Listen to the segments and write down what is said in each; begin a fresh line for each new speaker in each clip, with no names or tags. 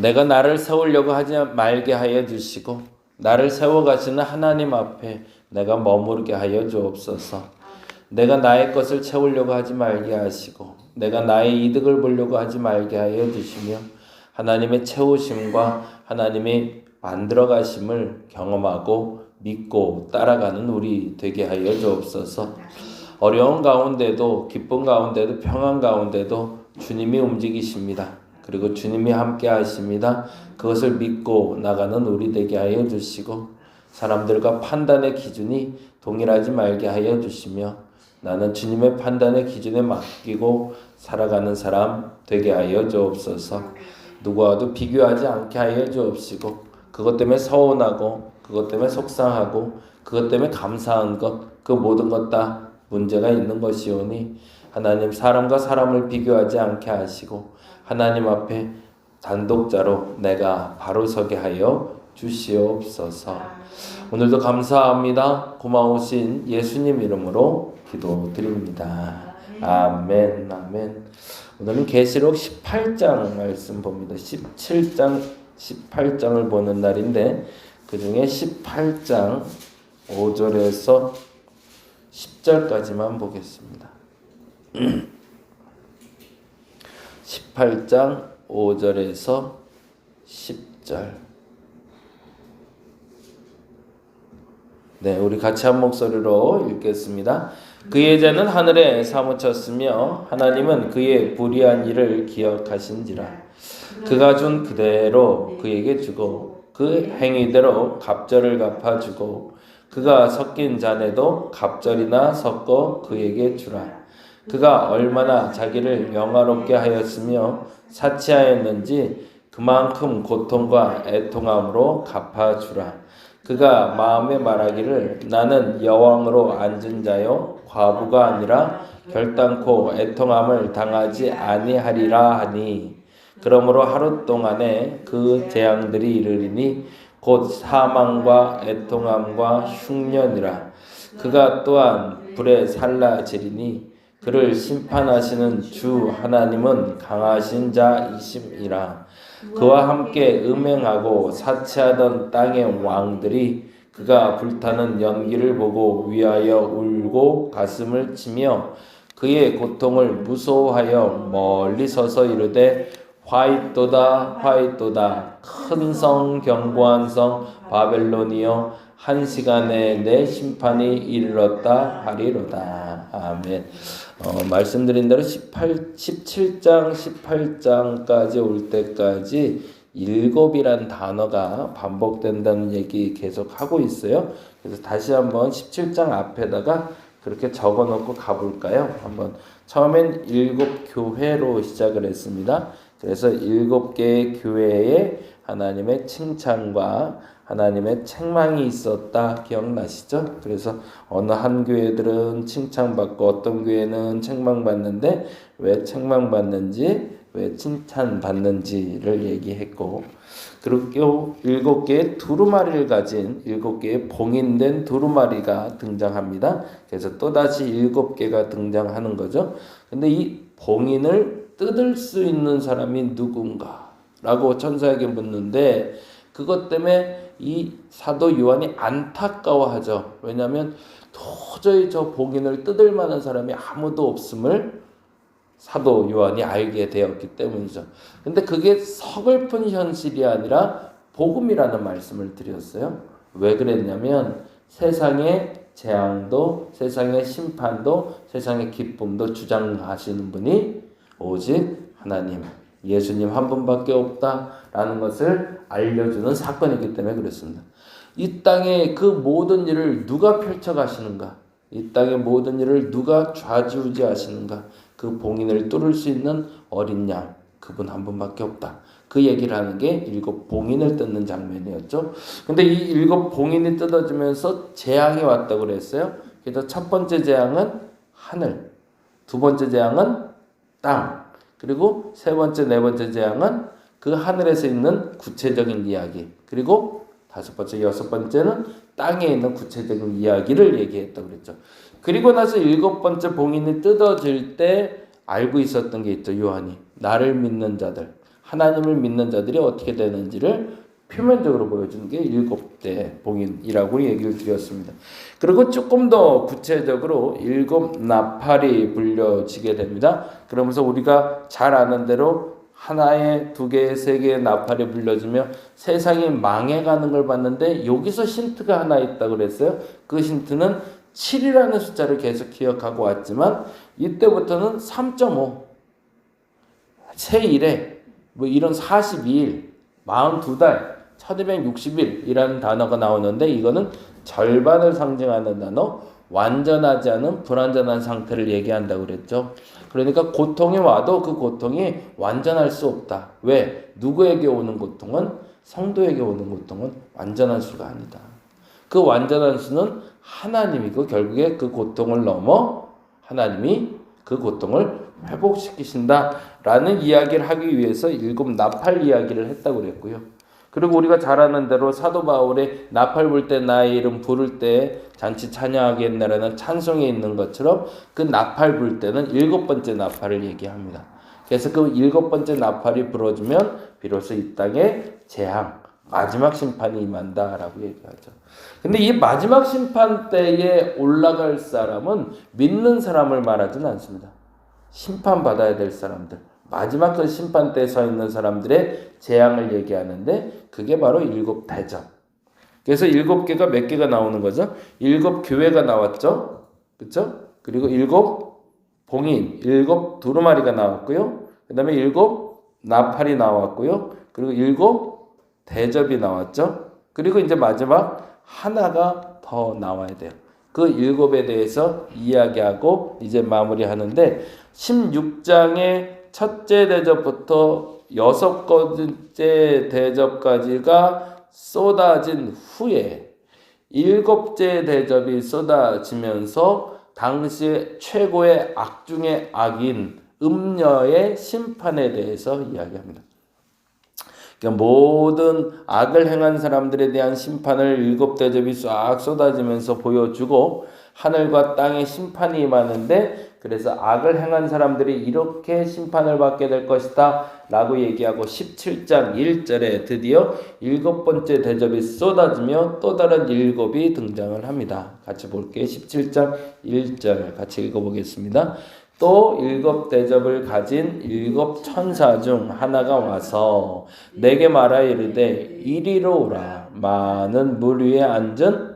내가 나를 세우려고 하지 말게 하여 주시고 나를 세워가시는 하나님 앞에 내가 머무르게 하여 주옵소서. 내가 나의 것을 채우려고 하지 말게 하시고 내가 나의 이득을 보려고 하지 말게 하여 주시며 하나님의 채우심과 하나님의 만들어가심을 경험하고 믿고 따라가는 우리 되게 하여 주옵소서. 어려운 가운데도 기쁨 가운데도 평안 가운데도 주님이 움직이십니다. 그리고 주님이 함께 하십니다. 그것을 믿고 나가는 우리 되게 하여 주시고 사람들과 판단의 기준이 동일하지 말게 하여 주시며 나는 주님의 판단의 기준에 맡기고 살아가는 사람 되게 하여 주옵소서. 누구와도 비교하지 않게 하여 주옵시고 그것 때문에 서운하고 그것 때문에 속상하고 그것 때문에 감사한 것 그 모든 것 다 문제가 있는 것이오니 하나님 사람과 사람을 비교하지 않게 하시고 하나님 앞에 단독자로 내가 바로 서게 하여 주시옵소서. 오늘도 감사합니다. 고마우신 예수님 이름으로 기도드립니다. 아멘 아멘. 오늘은 계시록 18장 말씀 봅니다. 17장 18장을 보는 날인데 그 중에 18장 5절에서 10절까지만 보겠습니다. 18장 5절에서 10절. 네, 우리 같이 한 목소리로 읽겠습니다. 그의 죄는 하늘에 사무쳤으며 하나님은 그의 불의한 일을 기억하신지라. 그가 준 그대로 그에게 주고 그 행위대로 갑절을 갚아주고 그가 섞인 잔에도 갑절이나 섞어 그에게 주라. 그가 얼마나 자기를 영화롭게 하였으며 사치하였는지 그만큼 고통과 애통함으로 갚아주라. 그가 마음에 말하기를 나는 여왕으로 앉은 자요 과부가 아니라 결단코 애통함을 당하지 아니하리라 하니 그러므로 하루 동안에 그 재앙들이 이르리니 곧 사망과 애통함과 흉년이라. 그가 또한 불에 살라지리니 그를 심판하시는 주 하나님은 강하신 자이심이라. 그와 함께 음행하고 사치하던 땅의 왕들이 그가 불타는 연기를 보고 위하여 울고 가슴을 치며 그의 고통을 무서워하여 멀리 서서 이르되 화이또다 화이또다 큰 성 견고한 성 바벨론이여 한 시간에 내 심판이 이르렀다 하리로다. 아멘. 말씀드린 대로 17장 18장까지 올 때까지 일곱이란 단어가 반복된다는 얘기 계속 하고 있어요. 그래서 다시 한번 17장 앞에다가 그렇게 적어 놓고 가볼까요? 한번 처음엔 7교회로 시작을 했습니다. 그래서 7개의 교회에 하나님의 칭찬과 하나님의 책망이 있었다 기억나시죠? 그래서 어느 한 교회들은 칭찬받고 어떤 교회는 책망받는데 왜 책망받는지 왜 칭찬받는지를 얘기했고 그리고 7개의 두루마리를 가진 7개의 봉인된 두루마리가 등장합니다. 그래서 또다시 7개가 등장하는 거죠. 근데 이 봉인을 뜯을 수 있는 사람이 누군가? 라고 천사에게 묻는데 그것 때문에 이 사도 요한이 안타까워하죠. 왜냐하면 도저히 저 봉인을 뜯을 만한 사람이 아무도 없음을 사도 요한이 알게 되었기 때문이죠. 근데 그게 서글픈 현실이 아니라 복음이라는 말씀을 드렸어요. 왜 그랬냐면 세상의 재앙도 세상의 심판도 세상의 기쁨도 주장하시는 분이 오직 하나님 예수님 한 분밖에 없다라는 것을 알려주는 사건이기 때문에 그렇습니다. 이 땅의 그 모든 일을 누가 펼쳐가시는가? 이 땅의 모든 일을 누가 좌지우지하시는가? 그 봉인을 뚫을 수 있는 어린 양 그분 한 분밖에 없다. 그 얘기를 하는 게 7 봉인을 뜯는 장면이었죠. 근데 이 7 봉인이 뜯어지면서 재앙이 왔다고 그랬어요. 그래서 첫 번째 재앙은 하늘, 두 번째 재앙은 땅, 그리고 세 번째, 네 번째 재앙은 그 하늘에서 있는 구체적인 이야기, 그리고 다섯 번째, 여섯 번째는 땅에 있는 구체적인 이야기를 얘기했다고 그랬죠. 그리고 나서 7번째 봉인이 뜯어질 때 알고 있었던 게 있죠. 요한이 나를 믿는 자들, 하나님을 믿는 자들이 어떻게 되는지를 표면적으로 보여주는 게 7대 봉인이라고 얘기를 드렸습니다. 그리고 조금 더 구체적으로 7 나팔이 불려지게 됩니다. 그러면서 우리가 잘 아는 대로 하나에 2개, 3개의 나팔이 불려지며 세상이 망해가는 걸 봤는데 여기서 힌트가 하나 있다고 그랬어요. 그 힌트는 7이라는 숫자를 계속 기억하고 왔지만 이때부터는 3.5 새1에 뭐 이런 42일 42달 1260일이라는 단어가 나오는데 이거는 절반을 상징하는 단어, 완전하지 않은 불완전한 상태를 얘기한다고 그랬죠. 그러니까 고통이 와도 그 고통이 완전할 수 없다. 왜? 누구에게 오는 고통은? 성도에게 오는 고통은 완전한 수가 아니다. 그 완전한 수는 하나님이고 결국에 그 고통을 넘어 하나님이 그 고통을 회복시키신다라는 이야기를 하기 위해서 7 나팔 이야기를 했다고 그랬고요. 그리고 우리가 잘 아는 대로 사도 바울의 나팔 불 때 나의 이름 부를 때 잔치 찬양하겠나라는 찬송에 있는 것처럼 그 나팔 불 때는 7번째 나팔을 얘기합니다. 그래서 그 7번째 나팔이 불어주면 비로소 이 땅에 재앙, 마지막 심판이 임한다라고 얘기하죠. 근데 이 마지막 심판 때에 올라갈 사람은 믿는 사람을 말하지는 않습니다. 심판받아야 될 사람들, 마지막 그 심판 때에 서 있는 사람들의 재앙을 얘기하는데 그게 바로 7 대접. 그래서 7개가 몇 개가 나오는 거죠? 7 교회가 나왔죠? 그렇죠? 그리고 7 봉인, 7 두루마리가 나왔고요. 그 다음에 7 나팔이 나왔고요. 그리고 7 대접이 나왔죠? 그리고 이제 마지막 하나가 더 나와야 돼요. 그 7에 대해서 이야기하고 이제 마무리하는데 16장의 첫째 대접부터 6번째 대접까지가 쏟아진 후에 7째 대접이 쏟아지면서 당시 최고의 악 중의 악인 음녀의 심판에 대해서 이야기합니다. 그러니까 모든 악을 행한 사람들에 대한 심판을 7 대접이 싹 쏟아지면서 보여주고 하늘과 땅의 심판이 임하는데 그래서 악을 행한 사람들이 이렇게 심판을 받게 될 것이다 라고 얘기하고 17장 1절에 드디어 7번째 대접이 쏟아지며 또 다른 7이 등장을 합니다. 같이 볼게요. 17장 1절 같이 읽어보겠습니다. 또 7 대접을 가진 7 천사 중 하나가 와서 내게 말하 이르되 이리로 오라. 많은 물 위에 앉은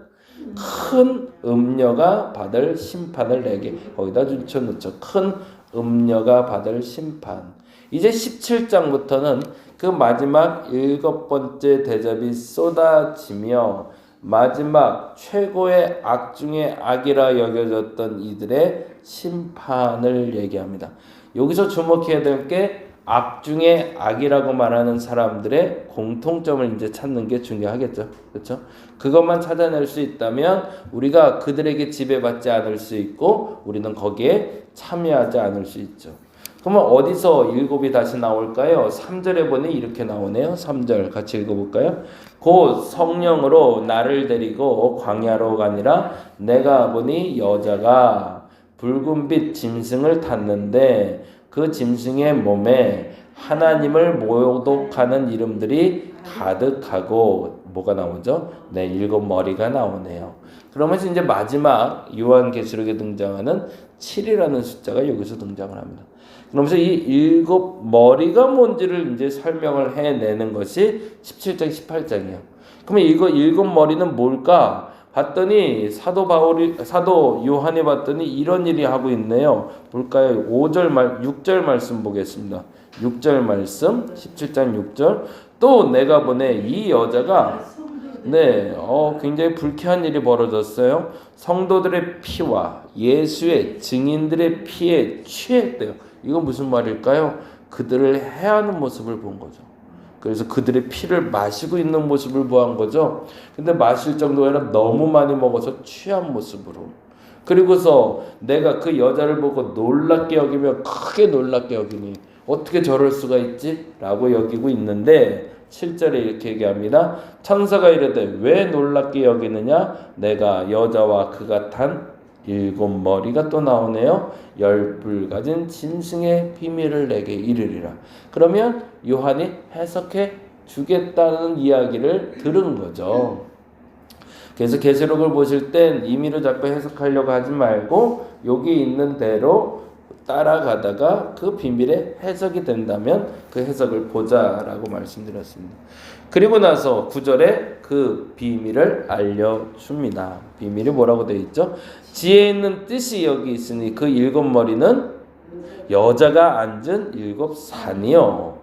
큰 음녀가 받을 심판을 내게 거기다 붙여놓죠. 큰 음녀가 받을 심판. 이제 17장부터는 그 마지막 7번째 대접이 쏟아지며 마지막 최고의 악 중의 악이라 여겨졌던 이들의 심판을 얘기합니다. 여기서 주목해야 될 게 악 중에 악이라고 말하는 사람들의 공통점을 이제 찾는 게 중요하겠죠. 그렇죠? 그것만 찾아낼 수 있다면 우리가 그들에게 지배받지 않을 수 있고 우리는 거기에 참여하지 않을 수 있죠. 그러면 어디서 7이 다시 나올까요? 3절에 보니 이렇게 나오네요. 3절 같이 읽어볼까요? 곧 성령으로 나를 데리고 광야로 가니라. 내가 보니 여자가 붉은 빛 짐승을 탔는데 그 짐승의 몸에 하나님을 모독하는 이름들이 가득하고 뭐가 나오죠? 네, 7 머리가 나오네요. 그러면서 이제 마지막 요한계시록에 등장하는 7이라는 숫자가 여기서 등장을 합니다. 그러면서 이 7 머리가 뭔지를 이제 설명을 해내는 것이 17장, 18장이에요. 그러면 이거 7 머리는 뭘까? 봤더니 사도 요한이 봤더니 이런 일이 하고 있네요. 볼까요? 6절 말씀 보겠습니다. 6절 말씀, 17장 6절. 또 내가 보내 이 여자가 굉장히 불쾌한 일이 벌어졌어요. 성도들의 피와 예수의 증인들의 피에 취했대요. 이건 무슨 말일까요? 그들을 해하는 모습을 본 거죠. 그래서 그들의 피를 마시고 있는 모습을 보한 거죠. 근데 마실 정도가 아니라 너무 많이 먹어서 취한 모습으로. 그리고서 내가 그 여자를 보고 놀랍게 여기며 크게 놀랍게 여기니 어떻게 저럴 수가 있지? 라고 여기고 있는데 7절에 이렇게 얘기합니다. 천사가 이르되 왜 놀랍게 여기느냐? 내가 여자와 그가 탄 일곱 머리가 또 나오네요. 열불 가진 짐승의 비밀을 내게 이르리라. 그러면 요한이 해석해 주겠다는 이야기를 들은 거죠. 그래서 계시록을 보실 땐 임의로 자꾸 해석하려고 하지 말고 여기 있는 대로 따라가다가 그 비밀의 해석이 된다면 그 해석을 보자라고 말씀드렸습니다. 그리고 나서 9절에 그 비밀을 알려줍니다. 비밀이 뭐라고 되어 있죠? 지혜 있는 뜻이 여기 있으니 그 일곱 머리는 여자가 앉은 일곱 산이요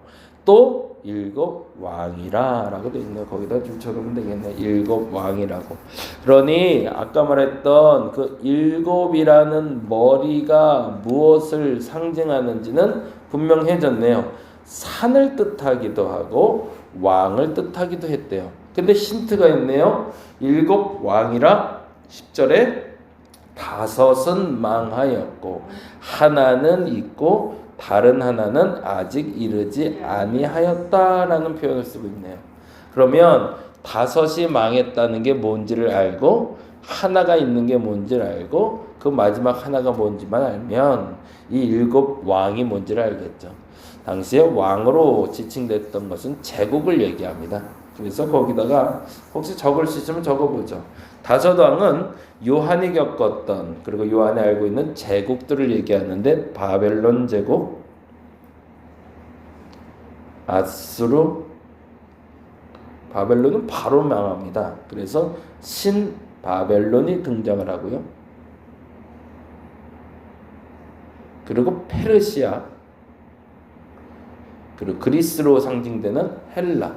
또 일곱 왕이라 라고 되어 있네요. 거기다 좀 적으면 되겠네요. 일곱 왕이라고. 그러니 아까 말했던 그 일곱이라는 머리가 무엇을 상징하는지는 분명해졌네요. 산을 뜻하기도 하고 왕을 뜻하기도 했대요. 근데 힌트가 있네요. 일곱 왕이라 10절에 다섯은 망하였고 하나는 있고 다른 하나는 아직 이르지 아니하였다라는 표현을 쓰고 있네요. 그러면 다섯이 망했다는 게 뭔지를 알고 하나가 있는 게 뭔지를 알고 그 마지막 하나가 뭔지만 알면 이 일곱 왕이 뭔지를 알겠죠. 당시에 왕으로 지칭됐던 것은 제국을 얘기합니다. 그래서 거기다가 혹시 적을 수 있으면 적어보죠. 다섯 왕은 요한이 겪었던 그리고 요한이 알고 있는 제국들을 얘기하는데 바벨론 제국, 아수르, 바벨론은 바로 망합니다. 그래서 신 바벨론이 등장을 하고요. 그리고 페르시아, 그리고 그리스로 상징되는 헬라.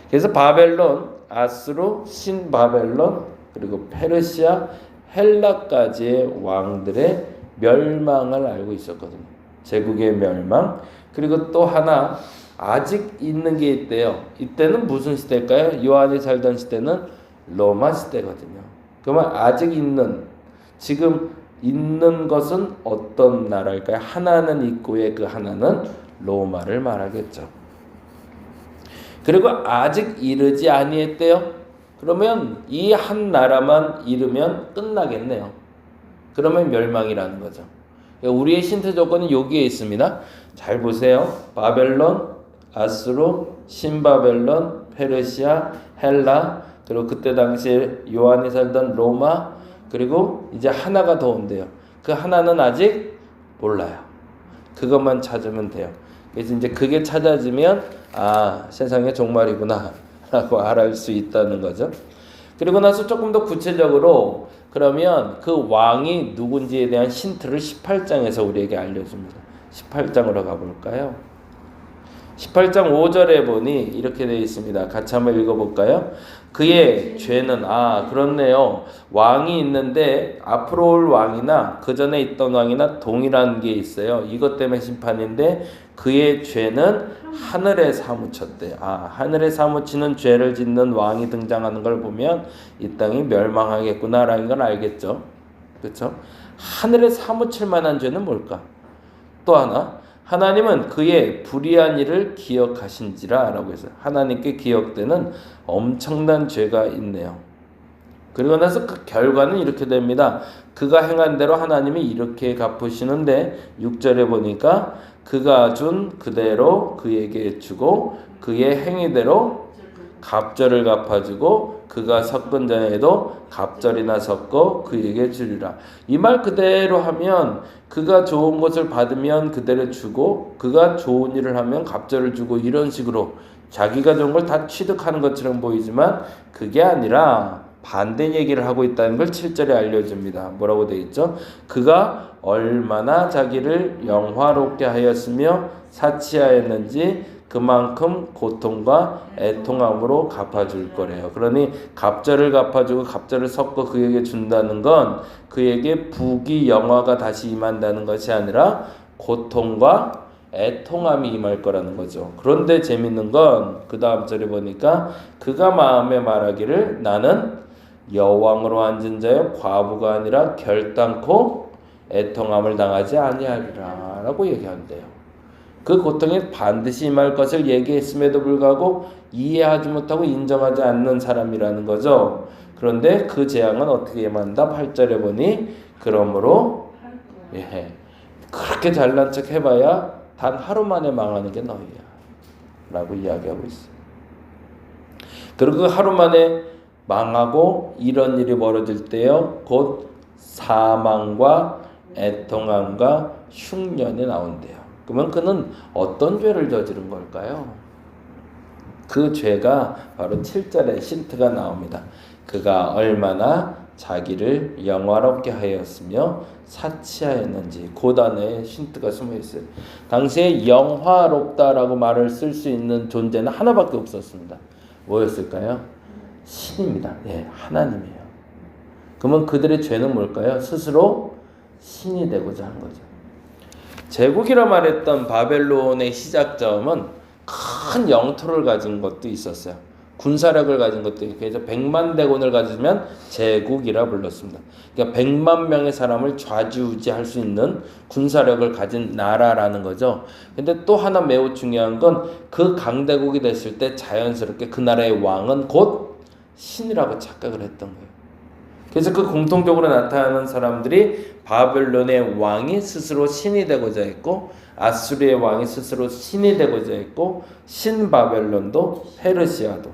그래서 바벨론, 아수르, 신 바벨론, 그리고 페르시아, 헬라까지의 왕들의 멸망을 알고 있었거든요. 제국의 멸망. 그리고 또 하나 아직 있는 게 있대요. 이때는 무슨 시대일까요? 요한이 살던 시대는 로마 시대거든요. 그러면 아직 있는, 지금 있는 것은 어떤 나라일까요? 하나는 있고의 그 하나는 로마를 말하겠죠. 그리고 아직 이르지 아니했대요. 그러면 이 한 나라만 이르면 끝나겠네요. 그러면 멸망이라는 거죠. 우리의 힌트 조건은 여기에 있습니다. 잘 보세요. 바벨론, 아수르, 신바벨론, 페르시아, 헬라, 그리고 그때 당시에 요한이 살던 로마, 그리고 이제 하나가 더 온대요. 그 하나는 아직 몰라요. 그것만 찾으면 돼요. 그래서 이제 그게 찾아지면 아, 세상의 종말이구나 라고 알을 수 있다는 거죠. 그리고 나서 조금 더 구체적으로 그러면 그 왕이 누군지에 대한 힌트를 18장에서 우리에게 알려줍니다. 18장으로 가볼까요? 18장 5절에 보니 이렇게 되어 있습니다. 같이 한번 읽어볼까요? 그의 죄는 그렇네요. 왕이 있는데 앞으로 올 왕이나 그 전에 있던 왕이나 동일한 게 있어요. 이것 때문에 심판인데 그의 죄는 하늘에 사무쳤대요. 하늘에 사무치는 죄를 짓는 왕이 등장하는 걸 보면 이 땅이 멸망하겠구나라는 걸 알겠죠. 그렇죠? 하늘에 사무칠 만한 죄는 뭘까? 또 하나, 하나님은 그의 불의한 일을 기억하신지라 라고 해서 하나님께 기억되는 엄청난 죄가 있네요. 그리고 나서 그 결과는 이렇게 됩니다. 그가 행한 대로 하나님이 이렇게 갚으시는데 6절에 보니까 그가 준 그대로 그에게 주고 그의 행위대로 갑절을 갚아주고 그가 섞은 자에도 갑절이나 섞어 그에게 주리라. 이 말 그대로 하면 그가 좋은 것을 받으면 그대로 주고 그가 좋은 일을 하면 갑절을 주고 이런 식으로 자기가 좋은 걸 다 취득하는 것처럼 보이지만 그게 아니라 반대 얘기를 하고 있다는 걸 7절에 알려줍니다. 뭐라고 되어 있죠? 그가 얼마나 자기를 영화롭게 하였으며 사치하였는지 그만큼 고통과 애통함으로 갚아줄 거래요. 그러니 갑절을 갚아주고 갑절을 섞어 그에게 준다는 건 그에게 부귀 영화가 다시 임한다는 것이 아니라 고통과 애통함이 임할 거라는 거죠. 그런데 재밌는 건 그 다음 절에 보니까 그가 마음에 말하기를 나는 여왕으로 앉은 자여 과부가 아니라 결단코 애통함을 당하지 아니하리라 라고 얘기한대요. 그 고통이 반드시 임할 것을 얘기했음에도 불구하고 이해하지 못하고 인정하지 않는 사람이라는 거죠. 그런데 그 재앙은 어떻게 임한다? 8절에 보니 그러므로 그렇게 잘난 척 해봐야 단 하루 만에 망하는 게 너희야 라고 이야기하고 있어요. 그리고 그 하루 만에 망하고 이런 일이 벌어질 때요, 곧 사망과 애통함과 흉년이 나온대요. 그러면 그는 어떤 죄를 저지른 걸까요? 그 죄가 바로 7절에 힌트가 나옵니다. 그가 얼마나 자기를 영화롭게 하였으며 사치하였는지. 그 단어에 힌트가 숨어 있어요. 당시에 영화롭다라고 말을 쓸 수 있는 존재는 하나밖에 없었습니다. 뭐였을까요? 신입니다. 예, 하나님이에요. 그러면 그들의 죄는 뭘까요? 스스로 신이 되고자 한 거죠. 제국이라 말했던 바벨론의 시작점은 큰 영토를 가진 것도 있었어요. 군사력을 가진 것도 있고, 그래서 100만 대군을 가지면 제국이라 불렀습니다. 그러니까 100만 명의 사람을 좌지우지할 수 있는 군사력을 가진 나라라는 거죠. 근데 또 하나 매우 중요한 건 그 강대국이 됐을 때 자연스럽게 그 나라의 왕은 곧 신이라고 착각을 했던 거예요. 그래서 그 공통적으로 나타나는 사람들이 바벨론의 왕이 스스로 신이 되고자 했고, 아수르의 왕이 스스로 신이 되고자 했고, 신바벨론도 페르시아도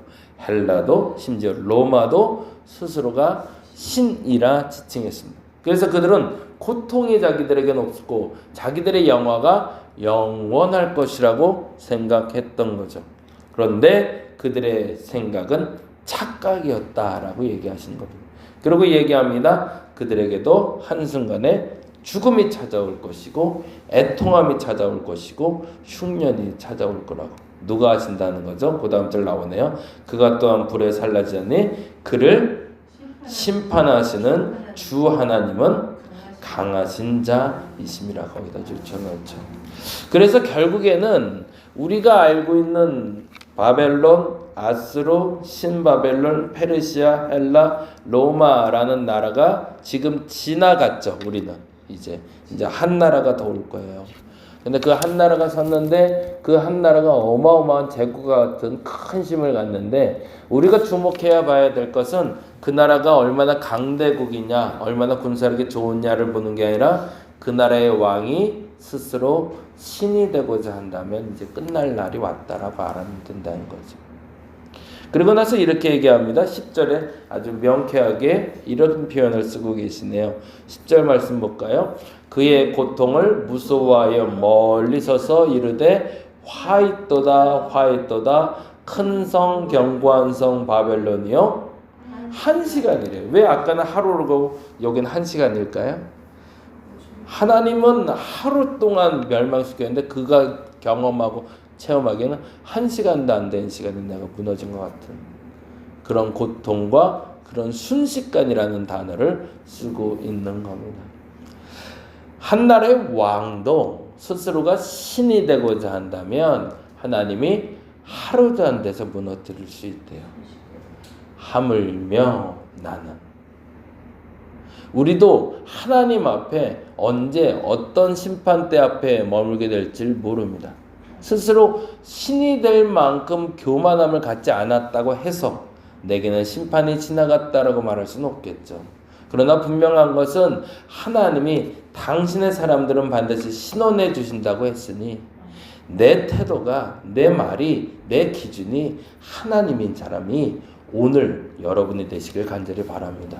헬라도 심지어 로마도 스스로가 신이라 지칭했습니다. 그래서 그들은 고통이 자기들에게는 없고 자기들의 영화가 영원할 것이라고 생각했던 거죠. 그런데 그들의 생각은 착각이었다라고 얘기하시는 겁니다. 그리고 얘기합니다. 그들에게도 한순간에 죽음이 찾아올 것이고 애통함이 찾아올 것이고 흉년이 찾아올 거라고 누가 하신다는 거죠? 그 다음 절 나오네요. 그가 또한 불에 살라지니 그를 심판하시는 주 하나님은 강하신 자이심이라 거기다 줄쳐놓죠. 그래서 결국에는 우리가 알고 있는 바벨론, 아스로, 신바벨론, 페르시아, 헬라, 로마라는 나라가 지금 지나갔죠. 우리는 이제 한 나라가 더 올 거예요. 근데 그 한 나라가 섰는데 그 한 나라가 어마어마한 제국과 같은 큰 힘을 갖는데 우리가 주목해야 봐야 될 것은 그 나라가 얼마나 강대국이냐, 얼마나 군사력이 좋으냐를 보는 게 아니라 그 나라의 왕이 스스로 신이 되고자 한다면 이제 끝날 날이 왔다라고 알아면 된다는 거죠. 그리고 나서 이렇게 얘기합니다. 10절에 아주 명쾌하게 이런 표현을 쓰고 계시네요. 10절 말씀 볼까요? 그의 고통을 무서워하여 멀리 서서 이르되 화 있도다 화 있도다 큰 성 견고한 성 바벨론이요 1시간이래요. 왜 아까는 하루고 여기는 1시간일까요? 하나님은 하루 동안 멸망시켰는데 그가 경험하고 체험하기에는 1시간도 안 된 시간에 내가 무너진 것 같은 그런 고통과 그런 순식간이라는 단어를 쓰고 있는 겁니다. 한 나라의 왕도 스스로가 신이 되고자 한다면 하나님이 하루도 안 돼서 무너뜨릴 수 있대요. 하물며 나는. 우리도 하나님 앞에 언제 어떤 심판대 앞에 머물게 될지 모릅니다. 스스로 신이 될 만큼 교만함을 갖지 않았다고 해서 내게는 심판이 지나갔다라고 말할 수는 없겠죠. 그러나 분명한 것은 하나님이 당신의 사람들은 반드시 신원해 주신다고 했으니 내 태도가, 내 말이, 내 기준이 하나님인 사람이 오늘 여러분이 되시길 간절히 바랍니다.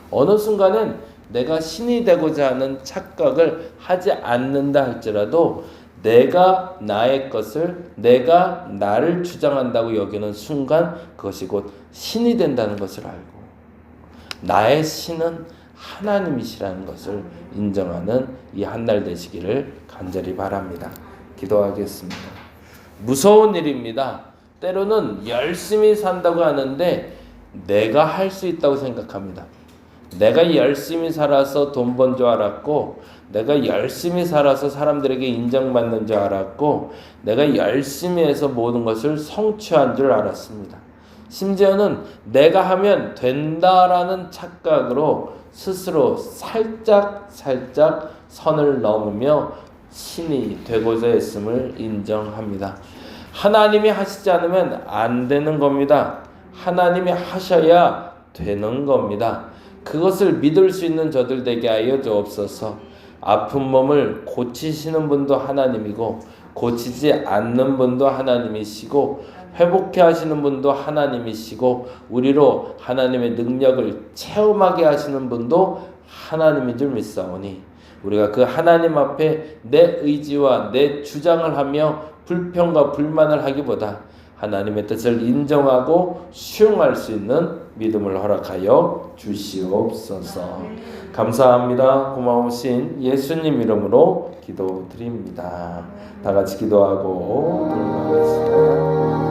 어느 순간은 내가 신이 되고자 하는 착각을 하지 않는다 할지라도 내가 나의 것을 내가 나를 주장한다고 여기는 순간 그것이 곧 신이 된다는 것을 알고 나의 신은 하나님이시라는 것을 인정하는 이 한날 되시기를 간절히 바랍니다. 기도하겠습니다. 무서운 일입니다. 때로는 열심히 산다고 하는데 내가 할 수 있다고 생각합니다. 내가 열심히 살아서 돈 번 줄 알았고 내가 열심히 살아서 사람들에게 인정받는 줄 알았고 내가 열심히 해서 모든 것을 성취한 줄 알았습니다. 심지어는 내가 하면 된다라는 착각으로 스스로 살짝 선을 넘으며 신이 되고자 했음을 인정합니다. 하나님이 하시지 않으면 안 되는 겁니다. 하나님이 하셔야 되는 겁니다. 그것을 믿을 수 있는 저들 되게 하여 주옵소서. 아픈 몸을 고치시는 분도 하나님이고 고치지 않는 분도 하나님이시고 회복해 하시는 분도 하나님이시고 우리로 하나님의 능력을 체험하게 하시는 분도 하나님인 줄 믿사오니 우리가 그 하나님 앞에 내 의지와 내 주장을 하며 불평과 불만을 하기보다 하나님의 뜻을 인정하고 수용할 수 있는 믿음을 허락하여 주시옵소서. 감사합니다. 고마우신 예수님 이름으로 기도드립니다. 다 같이 기도하고 들어가겠습니다.